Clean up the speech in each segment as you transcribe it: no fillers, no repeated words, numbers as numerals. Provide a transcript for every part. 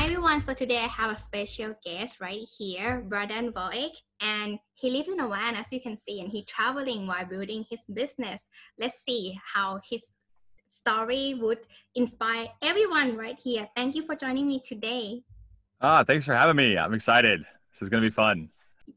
Hi everyone, so today I have a special guest right here, Braden Wallake, and he lives in a van as you can see, and he's traveling while building his business. Let's see how his story would inspire everyone right here. Thank you for joining me today. Thanks for having me. I'm excited. This is going to be fun.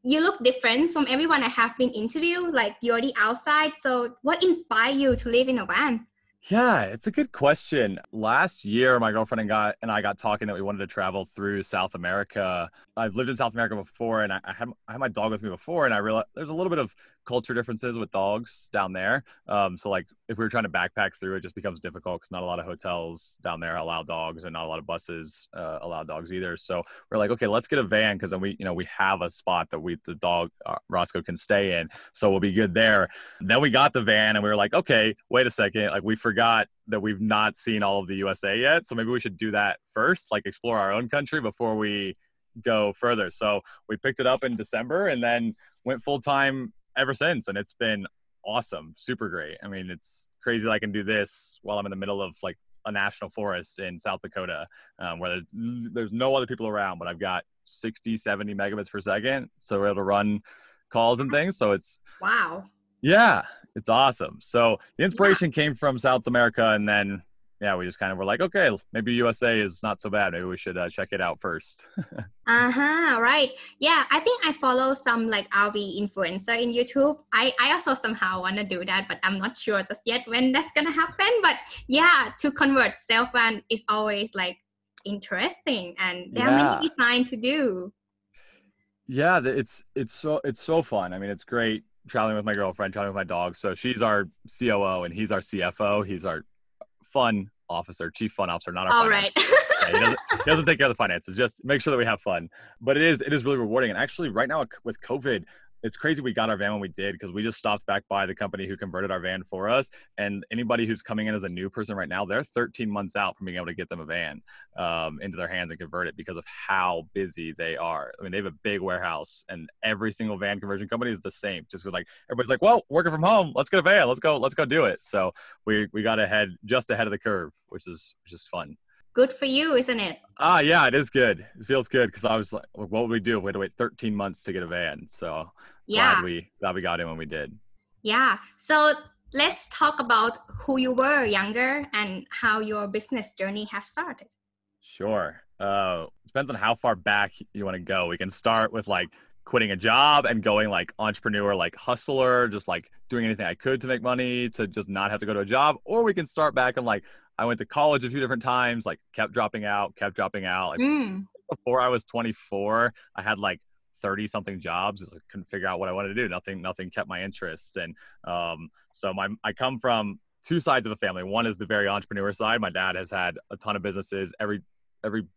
You look different from everyone I have been interviewed, like you're the outside. So what inspired you to live in a van? Yeah, it's a good question. Last year, my girlfriend and I got talking that we wanted to travel through South America. I've lived in South America before, and I had my dog with me before, and I realized there's a little bit of culture differences with dogs down there. So like if we were trying to backpack through, it just becomes difficult because not a lot of hotels down there allow dogs, and not a lot of buses allow dogs either. So we're like, okay, let's get a van because then we have a spot that the dog Roscoe can stay in, so we'll be good there. Then we got the van, and we were like, okay, wait a second, like we forgot that we've not seen all of the USA yet, so maybe we should do that first, like explore our own country before we go further. So we picked it up in December and then went full time ever since, and it's been awesome, super great. I mean, it's crazy that I can do this while I'm in the middle of like a national forest in South Dakota, where there's no other people around, but I've got 60-70 megabits per second, so we're able to run calls and things. So it's Wow. Yeah, it's awesome. So the inspiration came from South America, and then we just kind of were like, okay, maybe USA is not so bad. Maybe we should check it out first. Right. Yeah, I think I follow some like RV influencer in YouTube. I also somehow want to do that, but I'm not sure just yet when that's gonna happen. But yeah, to convert self van is always like interesting, and there are many Yeah. designs to do. Yeah, it's so fun. I mean, it's great traveling with my girlfriend, traveling with my dog. So she's our COO and he's our CFO. He's our chief fun officer, not our All right. finance. Yeah, he doesn't take care of the finances. Just make sure that we have fun. But it is really rewarding. And actually, right now with COVID, it's crazy we got our van when we did, because we just stopped back by the company who converted our van for us. And anybody who's coming in as a new person right now, they're 13 months out from being able to get them a van into their hands and convert it, because of how busy they are. I mean, they have a big warehouse, and every single van conversion company is the same. Just with like everybody's like, well, working from home, let's get a van, let's go do it. So we got just ahead of the curve, which is fun. Good for you, isn't it? Yeah, it is good. It feels good, because I was like, what would we do if we had to wait 13 months to get a van? So glad we got in when we did. Yeah. So let's talk about who you were younger and how your business journey have started. Sure. Depends on how far back you want to go. We can start with like quitting a job and going like entrepreneur, like hustler, just like doing anything I could to make money to just not have to go to a job. Or we can start back and like, I went to college a few different times, like kept dropping out. Like before I was 24, I had like 30 something jobs. I couldn't figure out what I wanted to do. Nothing kept my interest. And so I come from two sides of a family. One is the very entrepreneur side. My dad has had a ton of businesses. Every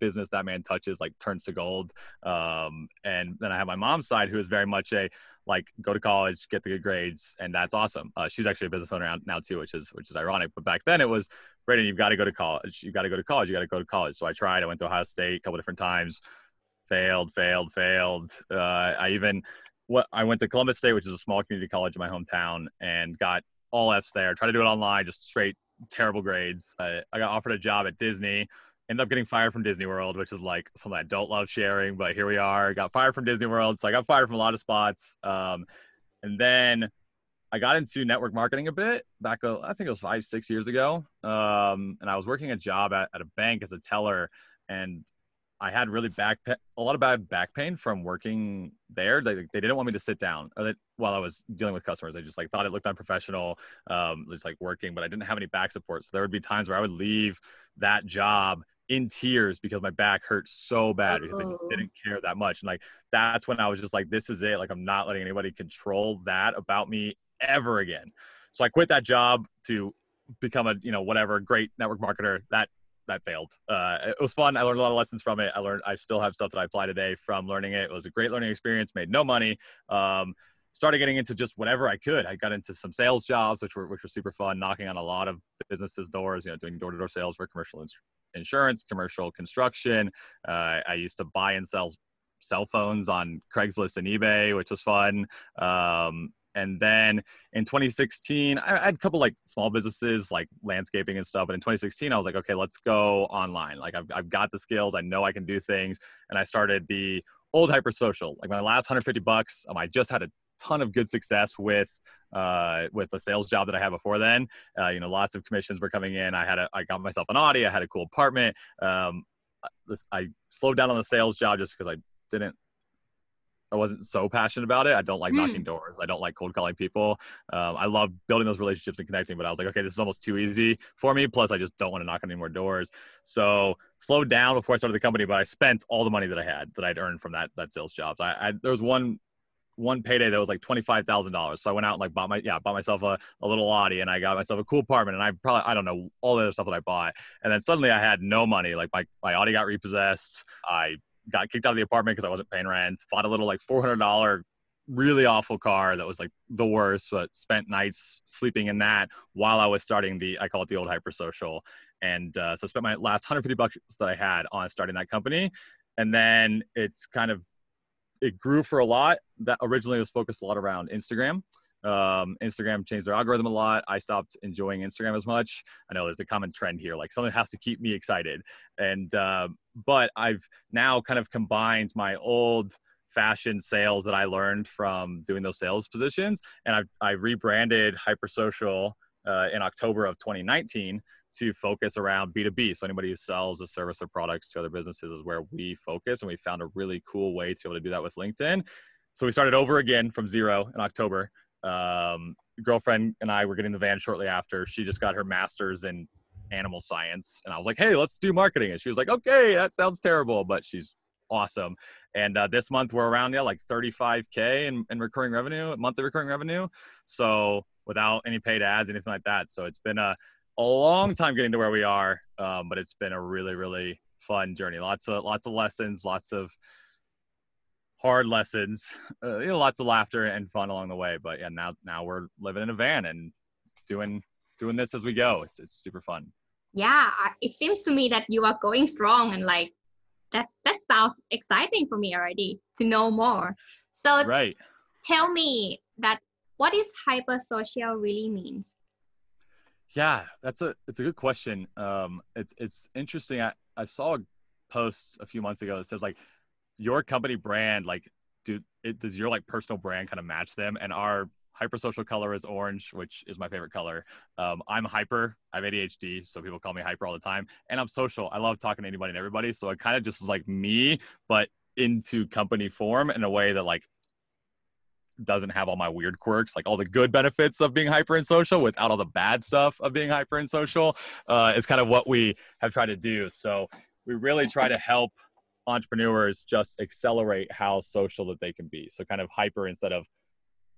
business that man touches like turns to gold. And then I have my mom's side, who is very much a like go to college, get the good grades, and that's awesome. She's actually a business owner now too, which is ironic. But back then it was, Braden, you've got to go to college. You got to go to college. So I tried. I went to Ohio State a couple different times. Failed. I went to Columbus State, which is a small community college in my hometown, and got all F's there. Tried to do it online, just straight terrible grades. I got offered a job at Disney. Ended up getting fired from Disney World, which is like something I don't love sharing, but here we are. Got fired from Disney World. So I got fired from a lot of spots. And then I got into network marketing a bit back, I think it was 5-6 years ago. And I was working a job at a bank as a teller, and I had a lot of bad back pain from working there. They didn't want me to sit down while I was dealing with customers. They just like thought it looked unprofessional, just like working, but I didn't have any back support. So there would be times where I would leave that job in tears because my back hurt so bad because they just didn't care that much. And like, that's when I was just like, this is it. Like, I'm not letting anybody control that about me ever again. So I quit that job to become a, whatever, great network marketer. That failed. It was fun. I learned a lot of lessons from it. I still have stuff that I apply today from learning it. It was a great learning experience, made no money. Started getting into just whatever I could. I got into some sales jobs, which were super fun, knocking on a lot of businesses' doors, doing door-to-door sales for commercial insurance, commercial construction. I used to buy and sell cell phones on Craigslist and eBay, which was fun. And then in 2016, I had a couple like small businesses like landscaping and stuff. But in 2016, I was like, okay, let's go online. Like I've got the skills. I know I can do things. And I started the old Hypersocial. Like my last $150, I just had a ton of good success with the sales job that I had before then. Lots of commissions were coming in. I got myself an Audi. I had a cool apartment. I slowed down on the sales job just because I wasn't so passionate about it. I don't like knocking doors. I don't like cold calling people. I love building those relationships and connecting, but I was like, okay, this is almost too easy for me. Plus, I just don't want to knock on any more doors. So slowed down before I started the company, but I spent all the money that I'd earned from that sales job. So there was one payday that was like $25,000. So I went out and like bought myself a little Audi, and I got myself a cool apartment, and I don't know, all the other stuff that I bought. And then suddenly I had no money. Like my Audi got repossessed. I got kicked out of the apartment because I wasn't paying rent. Bought a little like $400 really awful car that was like the worst, but spent nights sleeping in that while I was starting I call it the old Hypersocial. And so I spent my last $150 that I had on starting that company. And then it grew for a lot. That originally was focused a lot around Instagram. Instagram changed their algorithm a lot. I stopped enjoying Instagram as much. I know there's a common trend here, like something has to keep me excited. And, but I've now kind of combined my old fashion sales that I learned from doing those sales positions. And I rebranded Hypersocial in October of 2019 to focus around B2B. So anybody who sells a service or products to other businesses is where we focus. And we found a really cool way to be able to do that with LinkedIn. So we started over again from zero in October. Girlfriend and I were getting the van shortly after. She just got her master's in animal science. And I was like, hey, let's do marketing. And she was like, okay, that sounds terrible, but she's awesome. And this month we're around like 35K in recurring revenue, monthly recurring revenue. So without any paid ads, anything like that. So it's been a long time getting to where we are. But it's been a really, really fun journey. Lots of lessons, lots of hard lessons, lots of laughter and fun along the way. But yeah, now we're living in a van and doing this as we go. It's super fun. Yeah, it seems to me that you are going strong, and like that sounds exciting for me already to know more. So right. Tell me that what is hypersocial really means? Yeah, it's a good question. It's interesting. I saw a post a few months ago that says like your company brand, like does your like personal brand kind of match them? And our Hypersocial color is orange, which is my favorite color. I'm hyper. I have ADHD, so people call me hyper all the time. And I'm social. I love talking to anybody and everybody. So it kind of just is like me, but into company form in a way that like doesn't have all my weird quirks, like all the good benefits of being hyper and social without all the bad stuff of being hyper and social. Is kind of what we have tried to do. So we really try to help entrepreneurs just accelerate how social that they can be. So kind of hyper instead of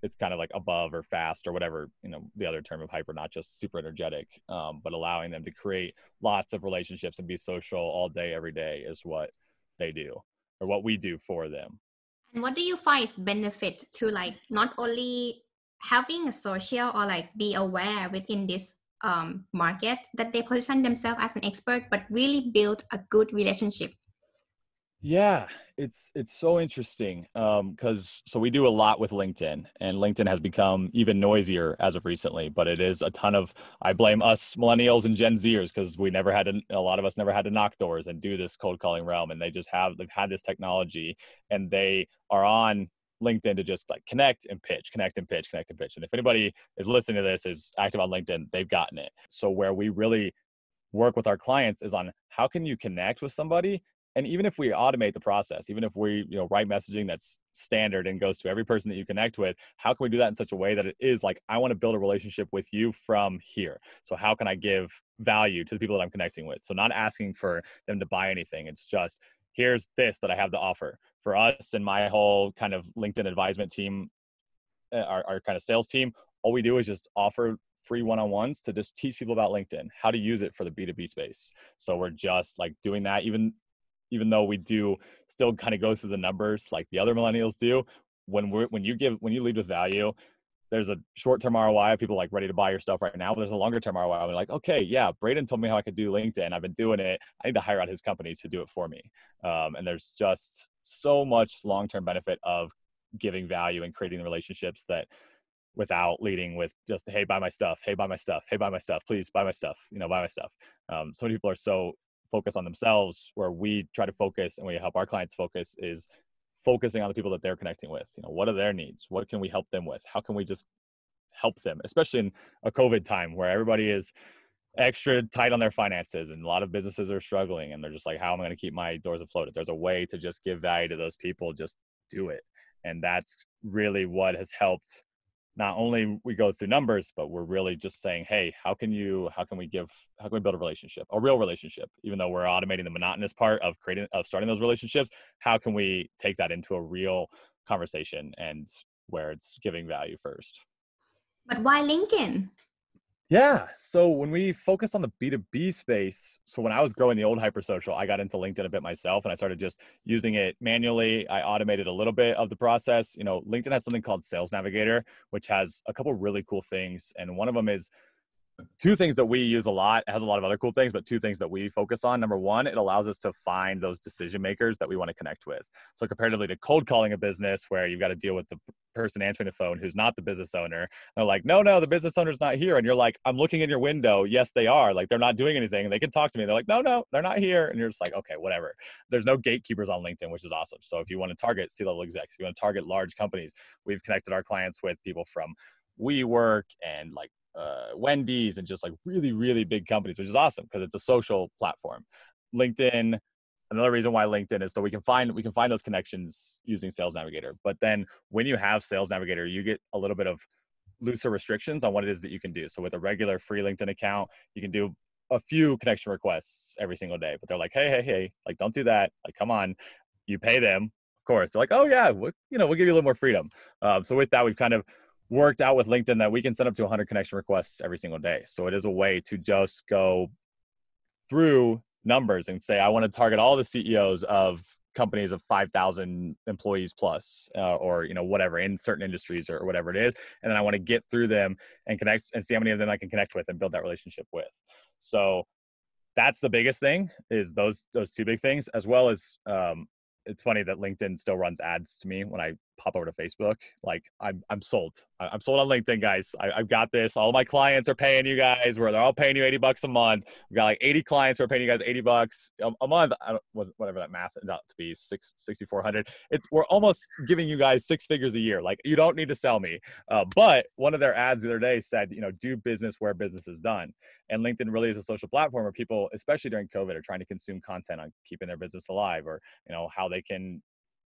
it's kind of like above or fast or whatever, the other term of hyper, not just super energetic, but allowing them to create lots of relationships and be social all day, every day is what they do or what we do for them. And what do you find is benefit to like not only having a social or like be aware within this market that they position themselves as an expert, but really build a good relationship? Yeah, it's so interesting because so we do a lot with LinkedIn, and LinkedIn has become even noisier as of recently. But it is a ton of, I blame us millennials and Gen Zers because a lot of us never had to knock doors and do this cold calling realm, and they've had this technology, and they are on LinkedIn to just like connect and pitch. And if anybody is listening to this is active on LinkedIn, they've gotten it. So where we really work with our clients is on how can you connect with somebody. And even if we automate the process, even if we write messaging that's standard and goes to every person that you connect with, how can we do that in such a way that it is like, I want to build a relationship with you from here. So how can I give value to the people that I'm connecting with? So not asking for them to buy anything. It's just, here's this that I have to offer. For us and my whole kind of LinkedIn advisement team, our kind of sales team, all we do is just offer free one-on-ones to just teach people about LinkedIn, how to use it for the B2B space. So we're just like doing that, even though we do still kind of go through the numbers like the other millennials do. When you lead with value, there's a short-term ROI of people like ready to buy your stuff right now, but there's a longer-term ROI. We're like, okay, yeah, Braden told me how I could do LinkedIn. I've been doing it. I need to hire out his company to do it for me. And there's just so much long-term benefit of giving value and creating the relationships that without leading with just, hey, buy my stuff, hey, buy my stuff, hey, buy my stuff, please buy my stuff, buy my stuff. So many people are so focused on themselves, where we try to focus and we help our clients focus is focusing on the people that they're connecting with. What are their needs? What can we help them with? How can we just help them, especially in a COVID time where everybody is extra tight on their finances and a lot of businesses are struggling and they're just like, how am I going to keep my doors afloat? If there's a way to just give value to those people, just do it. And that's really what has helped. Not only we go through numbers, but we're really just saying, hey, how can we build a relationship, a real relationship? Even though we're automating the monotonous part of starting those relationships, how can we take that into a real conversation and where it's giving value first? But why LinkedIn? Yeah. So when we focus on the B2B space, so when I was growing the old Hypersocial, I got into LinkedIn a bit myself and I started just using it manually. I automated a little bit of the process. LinkedIn has something called Sales Navigator, which has a couple really cool things. And one of them is two things that we use a lot. It has a lot of other cool things, but two things that we focus on. Number one, it allows us to find those decision makers that we want to connect with. So comparatively to cold calling a business where you've got to deal with the person answering the phone who's not the business owner. They're like, no, the business owner's not here. And you're like, I'm looking in your window. Yes, they are. Like, they're not doing anything. They can talk to me. They're like, no, they're not here. And you're just like, okay, whatever. There's no gatekeepers on LinkedIn, which is awesome. So if you want to target C-level execs, if you want to target large companies, we've connected our clients with people from WeWork and like Wendy's and just like really, really big companies, which is awesome because it's a social platform. LinkedIn, another reason why LinkedIn is so we can find those connections using Sales Navigator. But then when you have Sales Navigator, you get a little bit of looser restrictions on what it is that you can do. So with a regular free LinkedIn account, you can do a few connection requests every single day, but they're like, hey, like, don't do that. Like, come on, you pay them, of course. They're like, oh yeah, we'll give you a little more freedom. So with that, we've kind of worked out with LinkedIn that we can send up to 100 connection requests every single day. So it is a way to just go through numbers and say, I want to target all the CEOs of companies of 5,000 employees plus, or, whatever, in certain industries or whatever it is. And then I want to get through them and connect and see how many of them I can connect with and build that relationship with. So that's the biggest thing, is those two big things, as well as, it's funny that LinkedIn still runs ads to me when I pop over to Facebook. Like, I'm sold. I'm sold on LinkedIn, guys. I've got this. All my clients are paying you guys, where they're all paying you $80 a month. We've got like 80 clients who are paying you guys $80 a month. Whatever that math is out to be, 6,400. We're almost giving you guys six figures a year. Like, you don't need to sell me. But one of their ads the other day said, do business where business is done. And LinkedIn really is a social platform where people, especially during COVID, are trying to consume content on keeping their business alive, or, how they can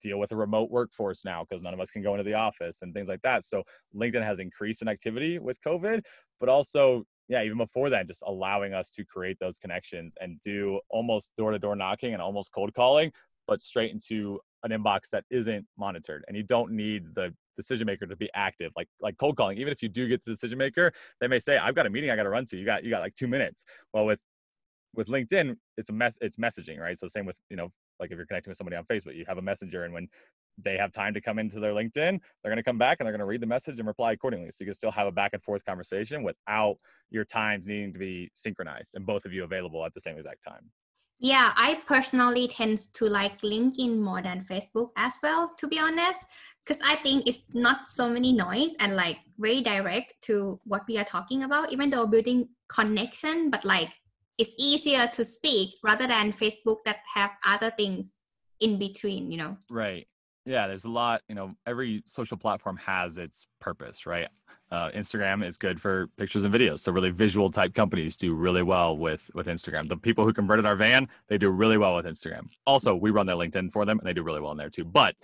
deal with a remote workforce now because none of us can go into the office and things like that. So LinkedIn has increased in activity with COVID, but also, yeah, even before that, just allowing us to create those connections and do almost door-to-door knocking and almost cold calling, but straight into an inbox that isn't monitored. And you don't need the decision maker to be active, like cold calling. Even if you do get the decision maker, they may say, I've got a meeting I got to run to. You got like 2 minutes. Well, with LinkedIn, it's messaging, right? So same with, like if you're connecting with somebody on Facebook, you have a messenger, and when they have time to come into their LinkedIn, they're going to come back and they're going to read the message and reply accordingly. So you can still have a back and forth conversation without your times needing to be synchronized and both of you available at the same exact time. Yeah, I personally tend to like LinkedIn more than Facebook as well, to be honest, because I think it's not so many noise and like very direct to what we are talking about, even though building connection, but like it's easier to speak rather than Facebook that have other things in between. Right. Yeah, there's a lot, every social platform has its purpose, right? Instagram is good for pictures and videos. So really visual type companies do really well with Instagram. The people who converted our van, they do really well with Instagram. Also, we run their LinkedIn for them and they do really well in there too. But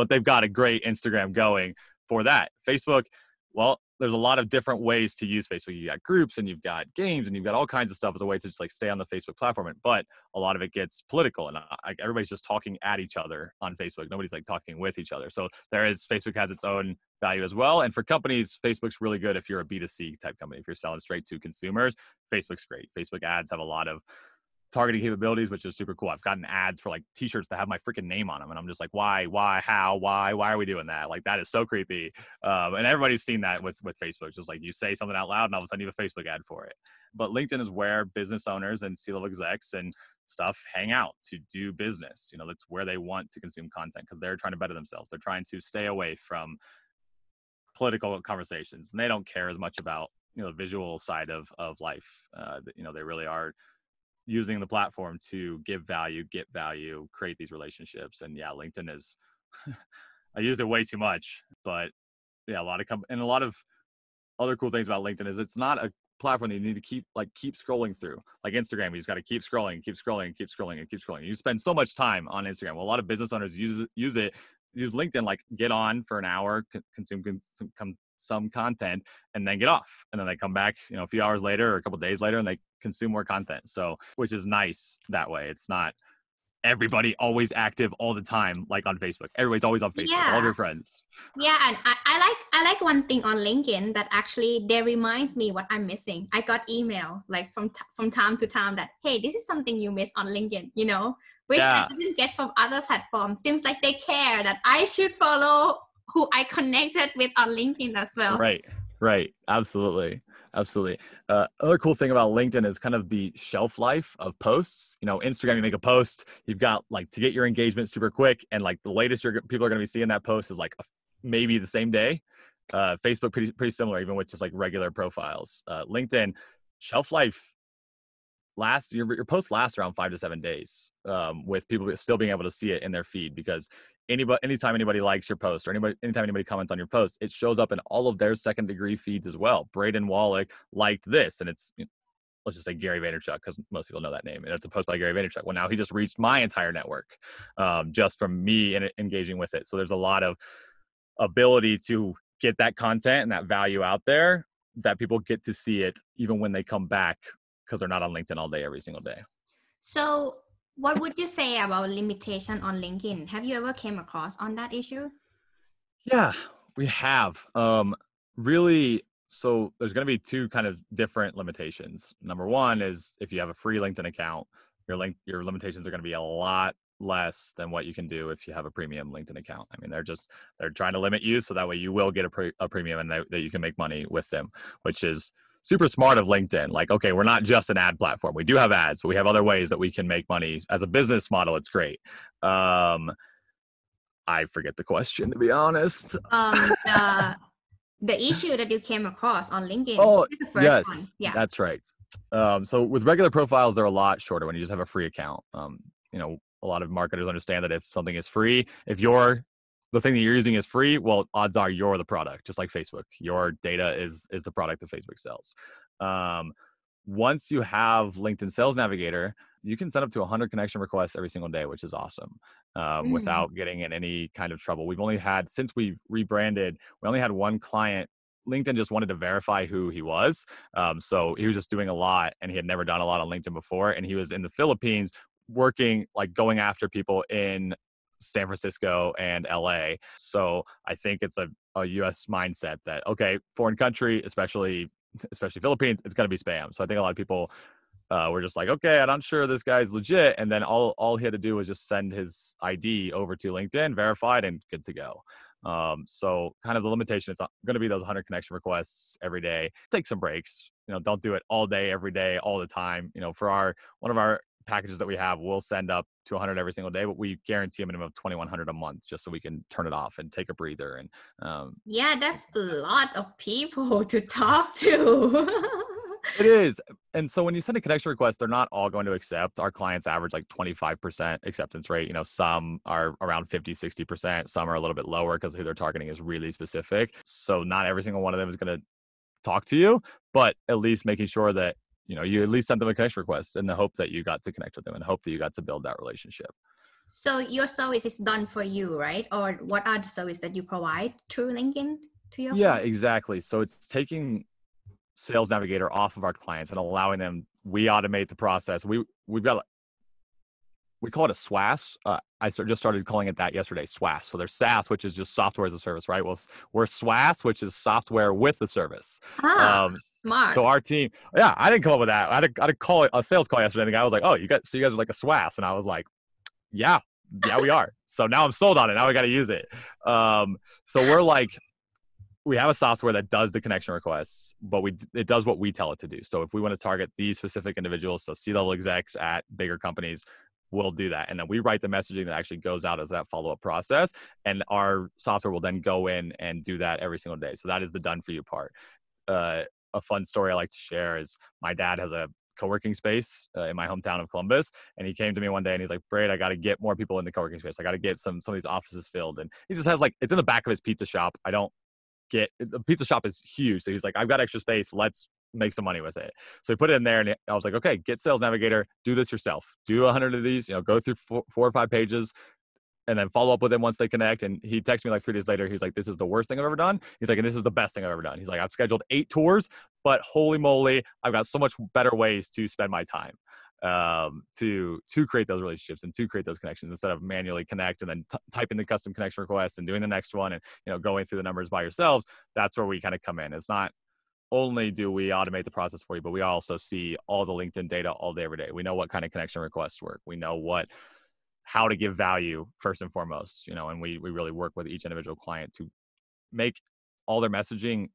they've got a great Instagram going for that. Facebook, well, there's a lot of different ways to use Facebook. You got groups and you've got games and you've got all kinds of stuff as a way to just like stay on the Facebook platform. But a lot of it gets political and everybody's just talking at each other on Facebook. Nobody's like talking with each other. So Facebook has its own value as well. And for companies, Facebook's really good if you're a B2C type company. If you're selling straight to consumers, Facebook's great. Facebook ads have a lot of targeting capabilities, which is super cool. I've gotten ads for like t-shirts that have my freaking name on them. And I'm just like, why are we doing that? Like, that is so creepy. And everybody's seen that with Facebook. Just like you say something out loud and all of a sudden you have a Facebook ad for it. But LinkedIn is where business owners and C-level execs and stuff hang out to do business. That's where they want to consume content because they're trying to better themselves. They're trying to stay away from political conversations, and they don't care as much about, the visual side of life. They really are using the platform to give value, get value, create these relationships. And yeah, LinkedIn is, I use it way too much, but yeah, a lot of other cool things about LinkedIn is it's not a platform that you need to keep scrolling through. Like Instagram, you just got to keep scrolling, keep scrolling, keep scrolling, and keep scrolling. You spend so much time on Instagram. Well, a lot of business owners use LinkedIn, like get on for an hour, consume some content, and then get off. And then they come back, a few hours later or a couple of days later, and they consume more content. So, which is nice that way. It's not everybody always active all the time, like on Facebook. Everybody's always on Facebook, all of your friends. Yeah, and I like one thing on LinkedIn that actually they reminds me what I'm missing. I got email like from time to time that, hey, this is something you missed on LinkedIn, which I didn't get from other platforms. Seems like they care that I should follow who I connected with on LinkedIn as well. Right. Absolutely. Other cool thing about LinkedIn is kind of the shelf life of posts. Instagram, you make a post, you've got like to get your engagement super quick, and like the latest people are going to be seeing that post is like maybe the same day. Facebook, pretty similar, even with just like regular profiles. LinkedIn, shelf life your post lasts around 5 to 7 days, with people still being able to see it in their feed, because anytime anybody likes your post, or anytime anybody comments on your post, it shows up in all of their second degree feeds as well. Braden Wallake liked this, and it's, let's just say Gary Vaynerchuk, because most people know that name. And it's a post by Gary Vaynerchuk. Well, now he just reached my entire network, just from me and engaging with it. So there's a lot of ability to get that content and that value out there, that people get to see it even when they come back, because they're not on LinkedIn all day, every single day. So what would you say about limitation on LinkedIn? Have you ever came across on that issue? Yeah, we have. Really, so there's going to be two kind of different limitations. Number one is if you have a free LinkedIn account, your limitations are going to be a lot less than what you can do if you have a premium LinkedIn account. I mean, they're trying to limit you so that way you will get a premium, and that you can make money with them, which is super smart of LinkedIn. Like, okay, we're not just an ad platform. We do have ads, but we have other ways that we can make money as a business model. It's great. I forget the question, to be honest. The issue that you came across on LinkedIn. Oh, is the first yes, one. Yeah, that's right. So with regular profiles, they're a lot shorter when you just have a free account. A lot of marketers understand that if something is free, if the thing that you're using is free, well, odds are you're the product, just like Facebook. Your data is the product that Facebook sells. Once you have LinkedIn Sales Navigator, you can send up to 100 connection requests every single day, which is awesome, without getting in any kind of trouble. We've only had, since we rebranded, we only had one client. LinkedIn just wanted to verify who he was. So he was just doing a lot, and he had never done a lot on LinkedIn before. And he was in the Philippines working, like going after people in San Francisco and LA. So I think it's a US mindset that, okay, foreign country, especially Philippines, it's going to be spam. So I think a lot of people were just like, okay, I'm not sure this guy's legit. And then all he had to do was just send his ID over to LinkedIn, verified, and good to go. So kind of the limitation is going to be those 100 connection requests every day. Take some breaks. Don't do it all day, every day, all the time. For one of our packages that we have, we'll send up to 100 every single day, but we guarantee a minimum of 2,100 a month, just so we can turn it off and take a breather. And yeah, that's a lot of people to talk to. It is. And so when you send a connection request, they're not all going to accept. Our clients average like 25% acceptance rate. Some are around 50, 60%. Some are a little bit lower because who they're targeting is really specific. So not every single one of them is going to talk to you, but at least making sure that, you at least send them a connection request in the hope that you got to connect with them and hope that you got to build that relationship. So your service is done for you, right? Or what are the services that you provide through LinkedIn to your clients? Exactly. So it's taking Sales Navigator off of our clients and allowing them, we automate the process. We call it a SWAS. I just started calling it that yesterday, SWAS. So there's SaaS, which is just software as a service, right? Well, we're SWAS, which is software with a service. Smart. So our team, I didn't come up with that. I had a sales call yesterday. And the guy was like, "Oh, you guys are like a SWAS," and I was like, "Yeah, we are." So now I'm sold on it. Now we got to use it. So we're like, we have a software that does the connection requests, but it does what we tell it to do. So if we want to target these specific individuals, so C-level execs at bigger companies, will do that. And then we write the messaging that actually goes out as that follow-up process. And our software will then go in and do that every single day. So that is the done for you part. A fun story I like to share is my dad has a co-working space in my hometown of Columbus. And he came to me one day and he's like, Braden, I got to get more people in the co-working space. I got to get some of these offices filled. And he just has like, it's in the back of his pizza shop. The pizza shop is huge. So he's like, I've got extra space. Let's make some money with it. So he put it in there and I was like, okay, get Sales Navigator, do this yourself. Do 100 of these, go through four or five pages and then follow up with them once they connect. And he texted me like 3 days later. He's like, this is the worst thing I've ever done. He's like, and this is the best thing I've ever done. He's like, I've scheduled 8 tours, but holy moly, I've got so much better ways to spend my time to create those relationships and to create those connections instead of manually connect and then typing the custom connection request and doing the next one and going through the numbers by yourselves. That's where we kind of come in. It's not only do we automate the process for you, but we also see all the LinkedIn data all day, every day. We know what kind of connection requests work. We know how to give value first and foremost, and we really work with each individual client to make all their messaging.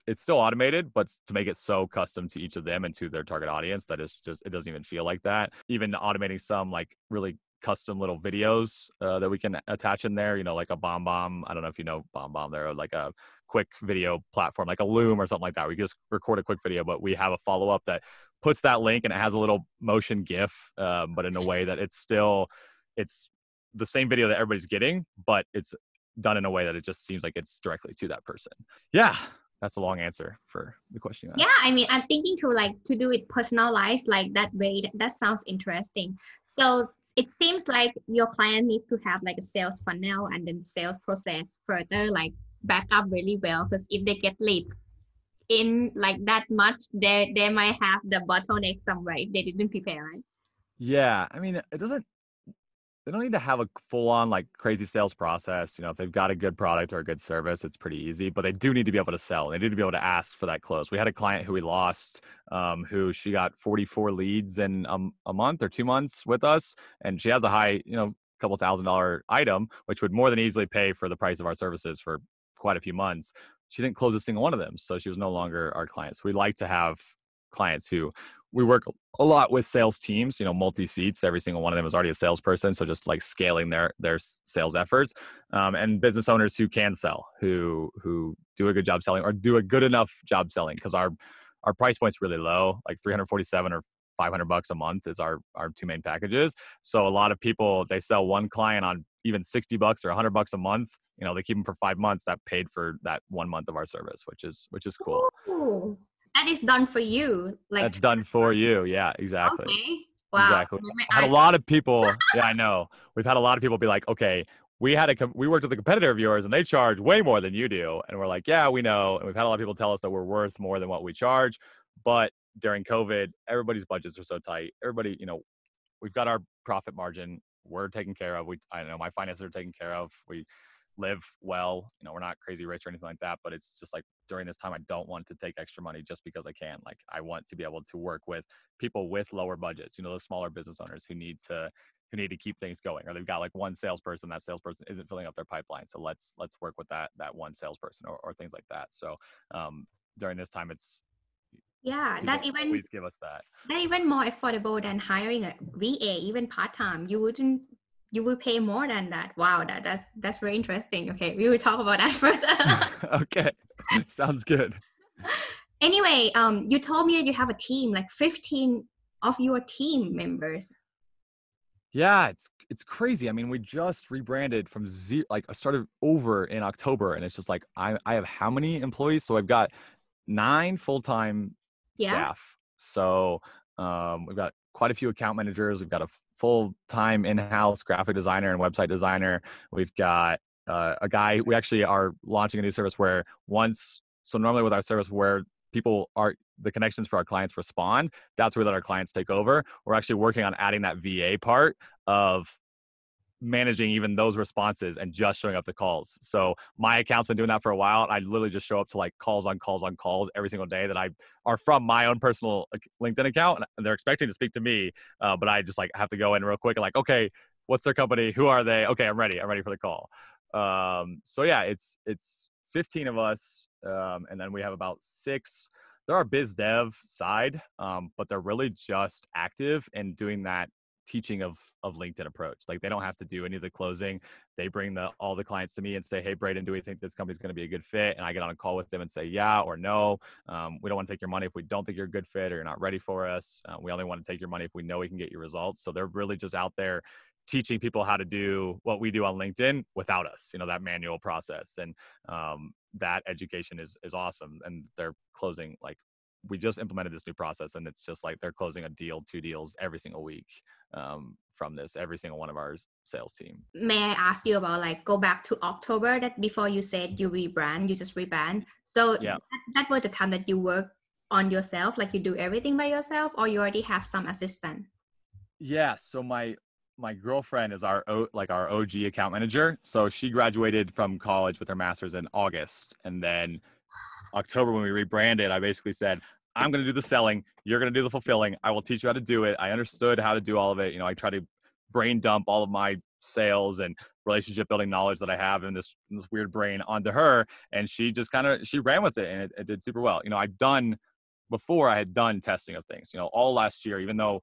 It's still automated, but to make it so custom to each of them and to their target audience that it's just, it doesn't even feel like that. Even automating some like really custom little videos that we can attach in there, like a bomb. I don't know if you know bomb. They're like a quick video platform, like a Loom or something like that. We just record a quick video, but we have a follow-up that puts that link and it has a little motion GIF, but in a way that it's the same video that everybody's getting, but it's done in a way that it just seems like it's directly to that person. Yeah. That's a long answer for the question you asked. Yeah, I mean, I'm thinking through like to do it personalized like that way. That sounds interesting. So it seems like your client needs to have like a sales funnel and then sales process further like back up really well, because if they get leads in like that much, they might have the bottleneck somewhere if they didn't prepare, right? Yeah, I mean, they don't need to have a full-on like crazy sales process. If they've got a good product or a good service, it's pretty easy, but they do need to be able to sell. They need to be able to ask for that close. We had a client who we lost, who she got 44 leads in a month or 2 months with us. And she has a high, couple $1,000 item, which would more than easily pay for the price of our services for quite a few months. She didn't close a single one of them. So she was no longer our client. So we like to have clients who we work a lot with sales teams, multi-seats. Every single one of them is already a salesperson. So just like scaling their sales efforts, and business owners who can sell, who do a good job selling or do a good enough job selling. Cause our price point's really low, like $347 or $500 a month is our 2 main packages. So a lot of people, they sell one client on even $60 or $100 a month. They keep them for 5 months. That paid for that 1 month of our service, which is cool. Ooh, that is done for you. Like that's done for you. Yeah, exactly. Okay. Wow. Exactly. I had a lot of people. Yeah, I know. We've had a lot of people be like, okay, we worked with a competitor of yours and they charge way more than you do. And we're like, yeah, we know. And we've had a lot of people tell us that we're worth more than what we charge. But during COVID, everybody's budgets are so tight. Everybody, we've got our profit margin. We're taken care of. I know my finances are taken care of. We live well. We're not crazy rich or anything like that, but it's just like during this time, I don't want to take extra money just because I can. Like I want to be able to work with people with lower budgets, those smaller business owners who need to keep things going, or they've got like one salesperson, that salesperson isn't filling up their pipeline. So let's work with that one salesperson or things like that. So during this time, it's, that even always give us that even more affordable than hiring a VA, even part-time. You will pay more than that. Wow, that's very interesting. Okay, we will talk about that further. Okay, sounds good. Anyway, you told me that you have a team, like 15 of your team members. Yeah, it's crazy. I mean, we just rebranded from I started over in October, and it's just like I have how many employees? So I've got 9 full-time staff. So we've got quite a few account managers. We've got a full-time in-house graphic designer and website designer. We've got a guy. We actually are launching a new service where normally with our service where the connections for our clients respond, that's where let our clients take over. We're actually working on adding that VA part of managing even those responses and just showing up to calls. So my account's been doing that for a while. I literally just show up to like calls on calls on calls every single day that are from my own personal LinkedIn account, and they're expecting to speak to me, but I just like have to go in real quick and like, okay, what's their company? Who are they? Okay, I'm ready for the call. So yeah, it's 15 of us, and then we have about 6. They're our biz dev side, but they're really just active in doing that teaching of LinkedIn approach. Like they don't have to do any of the closing. They bring all the clients to me and say, hey, Braden, do we think this company's going to be a good fit? And I get on a call with them and say, yeah or no. We don't want to take your money if we don't think you're a good fit or you're not ready for us. We only want to take your money if we know we can get you results. So they're really just out there teaching people how to do what we do on LinkedIn without us, that manual process. And that education is awesome. And they're closing, like, we just implemented this new process, and it's just like they're closing a deal, 2 deals every single week from this, every single one of our sales team. May I ask you about, like, go back to October, that before you said you just rebrand. So yeah, that was the time that you work on yourself, like you do everything by yourself, or you already have some assistant? Yeah. So my girlfriend is our OG account manager. So she graduated from college with her master's in August. And then October, when we rebranded, I basically said, I'm going to do the selling. You're going to do the fulfilling. I will teach you how to do it. I understood how to do all of it. I try to brain dump all of my sales and relationship building knowledge that I have in this weird brain onto her. And she just she ran with it, and it did super well. Before I had done testing of things, all last year, even though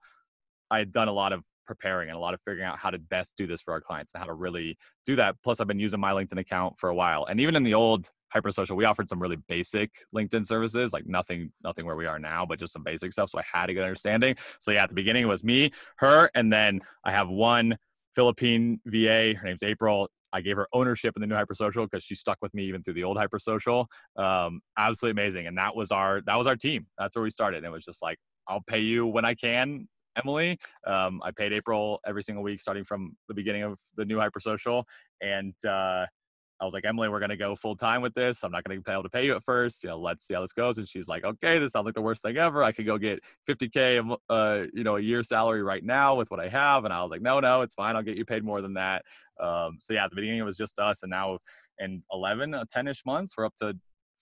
I had done a lot of preparing and a lot of figuring out how to best do this for our clients and how to really do that. Plus, I've been using my LinkedIn account for a while. And even in the old Hypersocial, we offered some really basic LinkedIn services, like nothing where we are now, but just some basic stuff. So I had a good understanding. So yeah, at the beginning it was me, her, and then I have one Philippine VA. Her name's April. I gave her ownership in the new Hypersocial because she stuck with me even through the old Hypersocial. Absolutely amazing. And that was our team. That's where we started. And it was just like, I'll pay you when I can, Emily. I paid April every single week starting from the beginning of the new Hypersocial. And I was like, Emily, we're going to go full time with this. I'm not going to be able to pay you at first. Let's see how this goes. And she's like, okay, this sounds like the worst thing ever. I could go get $50K, a year salary right now with what I have. And I was like, no, it's fine. I'll get you paid more than that. So yeah, at the beginning it was just us. And now in 10-ish months, we're up to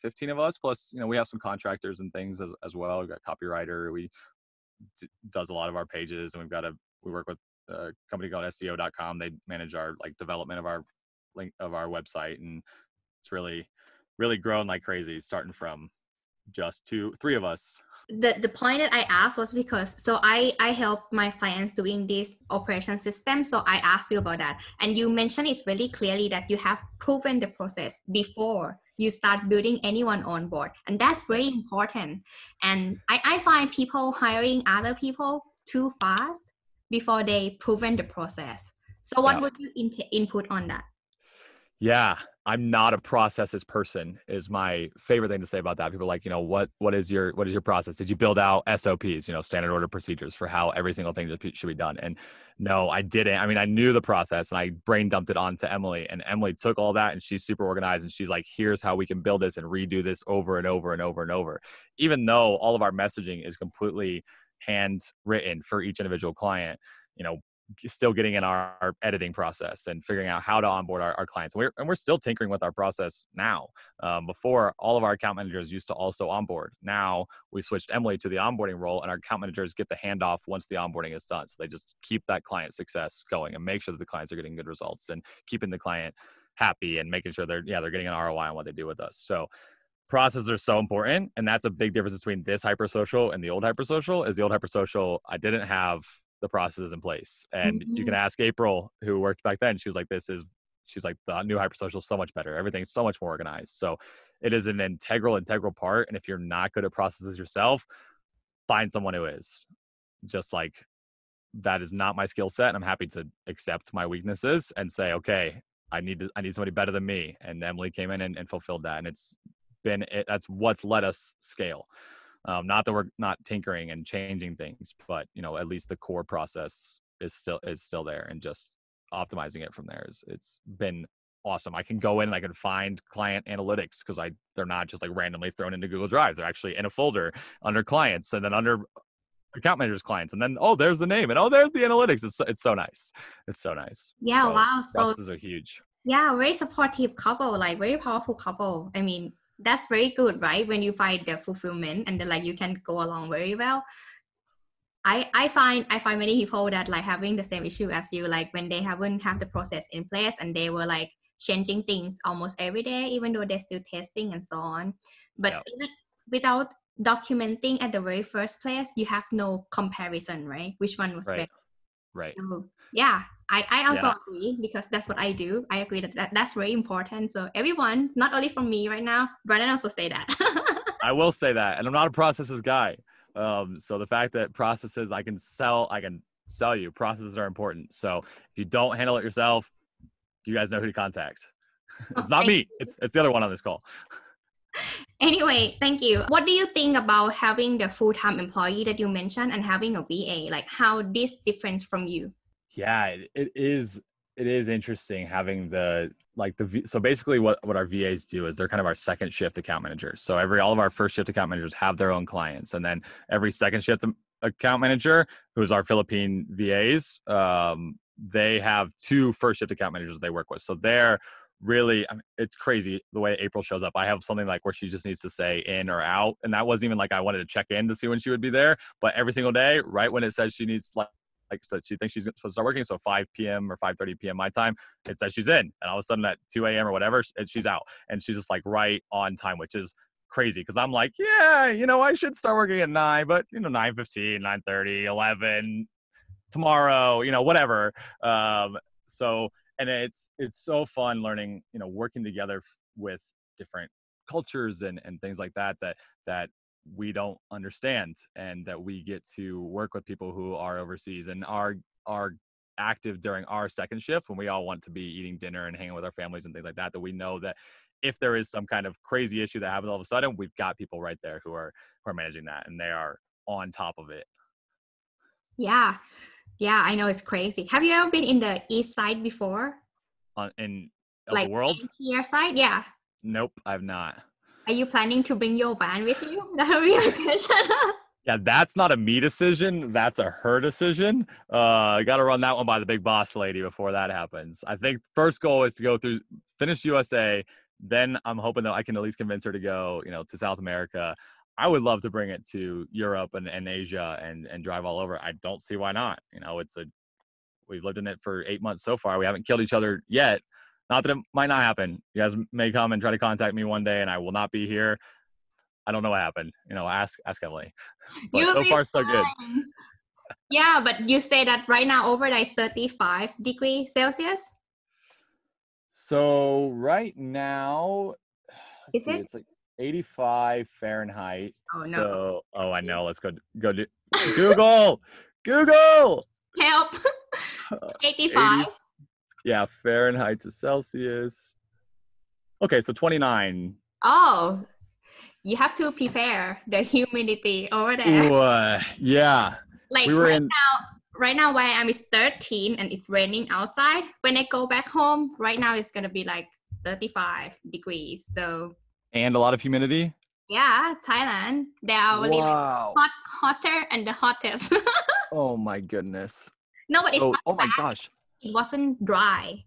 15 of us. Plus, we have some contractors and things as well. We've got a copywriter. We does a lot of our pages, and we work with a company called SEO.com. They manage our development of our website, and it's really, really grown like crazy, starting from just 3 of us. The point that I asked was because, so I help my clients doing this operation system. So I asked you about that. And you mentioned it really clearly that you have proven the process before you start building anyone on board. And that's very important. And I find people hiring other people too fast before they proven the process. So what would you input on that? Yeah, I'm not a processes person is my favorite thing to say about that. People are like, what is your process? Did you build out SOPs, standard order procedures for how every single thing should be done? And no, I didn't. I mean, I knew the process and I brain dumped it onto Emily, and Emily took all that and she's super organized, and she's like, here's how we can build this and redo this over and over and over and over. Even though all of our messaging is completely handwritten for each individual client, still getting in our editing process and figuring out how to onboard our clients. We're still tinkering with our process now. Before, all of our account managers used to also onboard. Now we switched Emily to the onboarding role, and our account managers get the handoff once the onboarding is done. So they just keep that client success going and make sure that the clients are getting good results and keeping the client happy and making sure they're getting an ROI on what they do with us. So processes are so important. And that's a big difference between this Hypersocial and the old Hypersocial. Is the old Hypersocial, I didn't have the processes in place. And you can ask April, who worked back then. She was like, she's like, the new Hypersocial is so much better. Everything's so much more organized. So it is an integral part. And if you're not good at processes yourself, find someone who is. Just like, that is not my skill set. And I'm happy to accept my weaknesses and say, okay, I need somebody better than me. And Emily came in and fulfilled that. And that's what's let us scale. Not that we're not tinkering and changing things, but at least the core process is still there, and just optimizing it from there it's been awesome. I can go in and I can find client analytics because they're not just like randomly thrown into Google Drive. They're actually in a folder under clients, and then under account managers clients, and then there's the name, and there's the analytics. It's so nice. It's so nice. Yeah, so, wow. Processes are huge. Yeah, very supportive couple, like very powerful couple. I mean, that's very good, right? When you find the fulfillment and then you can go along very well. I find many people that having the same issue as you, when they haven't have the process in place and they were changing things almost every day, even though they're still testing and so on. But even without documenting at the very first place, you have no comparison, right? Which one was better? Right. So yeah, I also Yeah. agree because that's what I do. I agree that's very important. So everyone, not only from me right now, Braden also say that. I will say that, and I'm not a processes guy. So the fact that processes I can sell you. Processes are important. So if you don't handle it yourself, you guys know who to contact. It's not Thank me. you. It's the other one on this call. Anyway, thank you. What do you think about having the full-time employee that you mentioned and having a VA? Like how this different from you? Yeah, it is. It is interesting having so basically what our VAs do is they're kind of our second shift account managers. So all of our first shift account managers have their own clients, and then every second shift account manager, who is our Philippine VAs, they have two first shift account managers they work with. So they're really, I mean, it's crazy the way April shows up. I have something like where she just needs to say in or out, and that wasn't even like I wanted to check in to see when she would be there, but every single day, right when it says she needs so she thinks she's supposed to start working, so 5 p.m. or 5:30 p.m. my time, it says she's in, and all of a sudden at 2 a.m. or whatever, she's out, and she's just like right on time, which is crazy because I'm like, yeah, I should start working at 9, but 9:15, 9:30, 11 tomorrow, whatever. So and it's so fun learning, working together with different cultures and things like that we don't understand, and that we get to work with people who are overseas and are active during our second shift when we all want to be eating dinner and hanging with our families and things like that we know that if there is some kind of crazy issue that happens all of a sudden, we've got people right there who are managing that, and they are on top of it. Yeah. Yeah, I know it's crazy. Have you ever been in the east side before? Of Like the world? Antier side? Yeah. Nope, I've not. Are you planning to bring your van with you? That would be a question. Yeah, that's not a me decision. That's a her decision. I got to run that one by the big boss lady before that happens. I think first goal is to finish USA. Then I'm hoping that I can at least convince her to go, to South America. I would love to bring it to Europe and Asia and drive all over. I don't see why not. We've lived in it for 8 months so far. We haven't killed each other yet. Not that it might not happen. You guys may come and try to contact me one day and I will not be here. I don't know what happened. Ask Emily. But You'll so be far, so good. fine. Yeah, but you say that right now over there is 35 degrees Celsius? So right now, Is it? it's like 85 Fahrenheit. Oh no. So, I know. Let's go do Google. Google. Help. 85. 80, yeah, Fahrenheit to Celsius. Okay, so 29. Oh, you have to prepare the humidity over there. Ooh, yeah. Like We were right now where I'm is 13 and it's raining outside. When I go back home, right now it's gonna be like 35 degrees. So and a lot of humidity. yeah, Thailand. They are really Wow. like hotter and the hottest. Oh my goodness. No, but it's So, not oh my bad. gosh. It wasn't dry,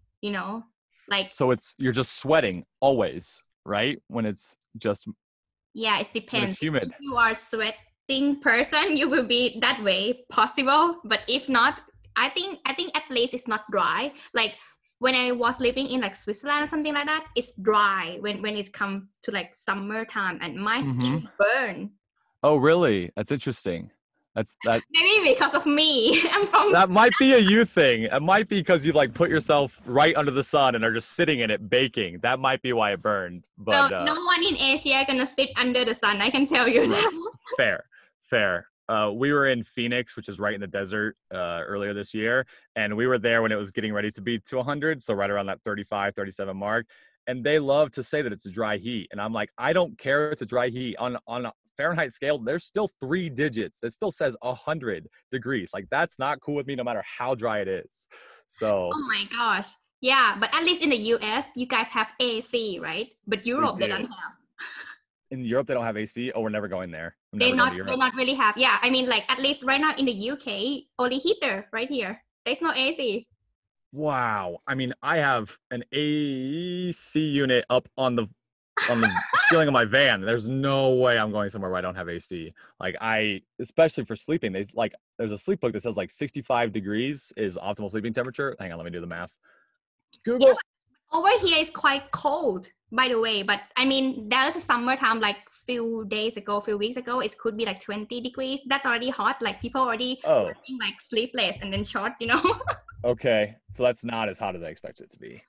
like So you're just sweating always, right? When it's yeah, it depends. humid. If you are sweating person, you will be that way possible. But if not, I think at least it's not dry. Like when I was living in like Switzerland or something like that, it's dry when it's come to like summertime and my skin burn. Oh, really? That's interesting. That Maybe because of me. I'm from that might be a you thing. It might be because you like put yourself right under the sun and are just sitting in it baking. That might be why it burned. But no one in Asia gonna sit under the sun. I can tell you that. Fair. We were in Phoenix, which is right in the desert, earlier this year, and we were there when it was getting ready to be to 100, so right around that 35, 37 mark. And they love to say that it's a dry heat, and I'm like, I don't care if it's a dry heat. On a Fahrenheit scale, there's still 3 digits. It still says 100 degrees. Like that's not cool with me, no matter how dry it is. So. Oh my gosh. Yeah, but at least in the US, you guys have AC, right? But Europe, they don't have. In Europe, they don't have AC. Oh, we're never going there. They not really have. Yeah, I mean, like at least right now in the UK, only heater right here. There's no AC. Wow. I mean, I have an AC unit up on the ceiling of my van. There's no way I'm going somewhere where I don't have AC. Like especially for sleeping, there's a sleep book that says like 65 degrees is optimal sleeping temperature. Hang on, let me do the math. Google. Yeah, Over here is quite cold, by the way. But I mean, there's a summertime like few weeks ago, it could be like 20 degrees. That's already hot. Like people already Oh, working like sleepless and then short, you know. okay. So that's not as hot as I expected it to be.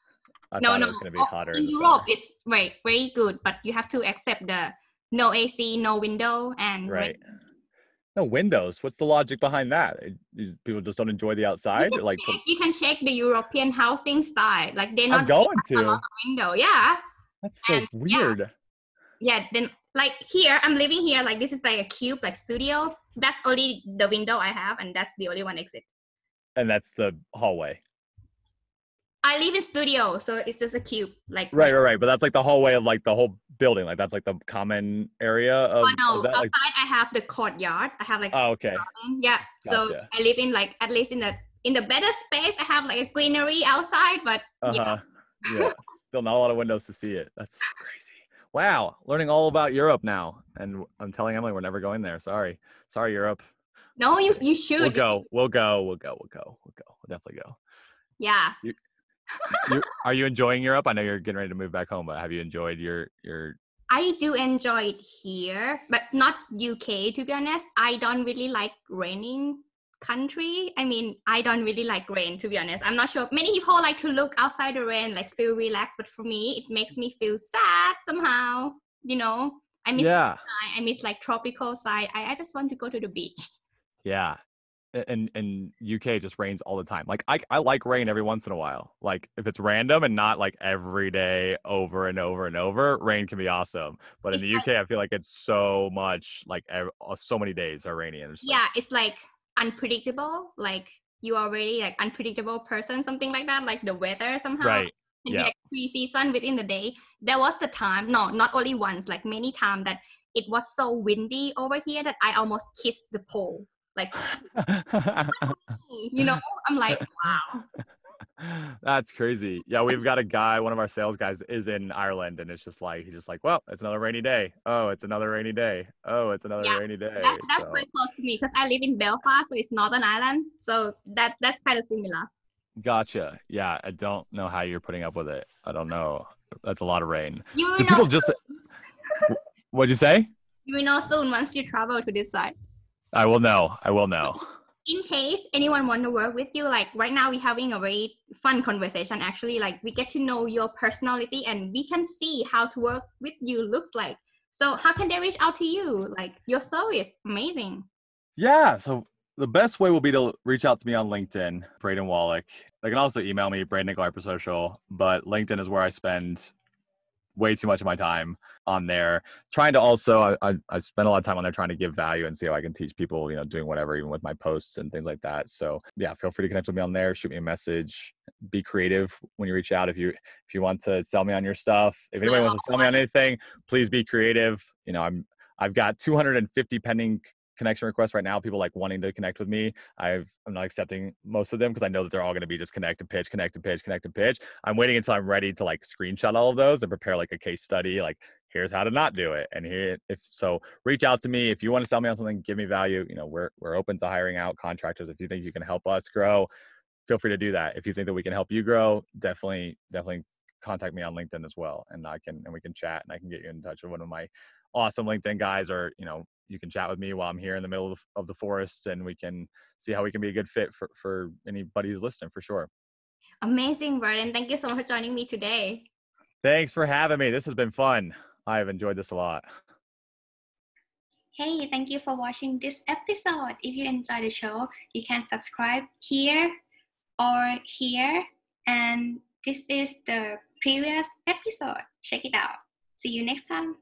I No, thought no. it was going to be Oh, hotter in in the Europe, summer. it's very, very good, but you have to accept the no AC, no window, and rain. Right. No windows. What's the logic behind that? People just don't enjoy the outside. Like, You can check the European housing style. Like they I'm not give going us a lot to. of window. Yeah, That's so and weird. yeah. Then like here, I'm living here. Like this is like a cube, like studio. That's only the window I have, and that's the only one exit. And that's the hallway. I live in studio, so it's just a cube. Like Right. But that's like the hallway of like the whole building. Like that's like the common area oh of no, that. Like, outside I have the courtyard. I have like oh, okay. garden. Yeah. So Gotcha. I live in like at least in the better space. I have like a greenery outside, but yeah. Yeah. Still not a lot of windows to see it. That's so crazy. Wow. Learning all about Europe now. And I'm telling Emily we're never going there. Sorry, Europe. No, Just kidding. you should. We'll go. We'll definitely go. Yeah. Are you enjoying Europe? I know you're getting ready to move back home, but have you enjoyed your I do enjoy it here, but not UK to be honest. I don't really like raining country. I mean, I don't really like rain to be honest. I'm not sure. Many people like to look outside the rain, like feel relaxed, but for me, it makes me feel sad somehow. You know, I miss Yeah. sunshine, I miss like tropical side. I just want to go to the beach. Yeah. And UK just rains all the time. Like I like rain every once in a while. Like if it's random and not like every day over and over and over, rain can be awesome. But in It's the like, UK, I feel like it's so much like so many days are rainy and it's like yeah, it's like unpredictable. Like you are really like unpredictable person, something like that. Like the weather somehow right. can be Yeah. like 3 seasons within the day. There was the time, no, not only once, like many times that it was so windy over here that I almost kissed the pole. Like, you know, I'm like, wow. That's crazy. Yeah, we've got a guy, one of our sales guys is in Ireland and it's just like he's just like, well, it's another rainy day. Oh, it's another rainy day. Oh, it's another Yeah, rainy day. that's So very close to me because I live in Belfast, so it's Northern Ireland. So that's kind of similar. gotcha. Yeah, I don't know how you're putting up with it. I don't know. That's a lot of rain. You will Do know people just what'd you say? you will know soon once you travel to this side. I will know. I will know. In case anyone want to work with you, like right now we're having a very fun conversation actually. Like we get to know your personality and we can see how to work with you looks like. So how can they reach out to you? Like your service, amazing. Yeah. So the best way will be to reach out to me on LinkedIn, Braden Wallake. They can also email me, Braden at Hypersocial, but LinkedIn is where I spend way too much of my time on there. Trying to also, I spend a lot of time on there trying to give value and see how I can teach people, you know, doing whatever, even with my posts and things like that. So yeah, feel free to connect with me on there. Shoot me a message. Be creative when you reach out. If you want to sell me on your stuff, if anybody wants to sell me on anything, please be creative. You know, I've got 250 pending connection requests right now, people like wanting to connect with me. I'm not accepting most of them because I know that they're all going to be just connect and pitch. I'm waiting until I'm ready to like screenshot all of those and prepare like a case study, like here's how to not do it. And here, if so, reach out to me. If you want to sell me on something, give me value. You know, we're open to hiring out contractors. If you think you can help us grow, feel free to do that. If you think that we can help you grow, definitely contact me on LinkedIn as well. And we can chat and I can get you in touch with one of my awesome LinkedIn guys, or, you know, you can chat with me while I'm here in the middle of the forest and we can see how we can be a good fit for anybody who's listening for sure. Amazing, Braden. Thank you so much for joining me today. Thanks for having me. This has been fun. I've enjoyed this a lot. Hey, thank you for watching this episode. If you enjoyed the show, you can subscribe here or here. And this is the previous episode. Check it out. See you next time.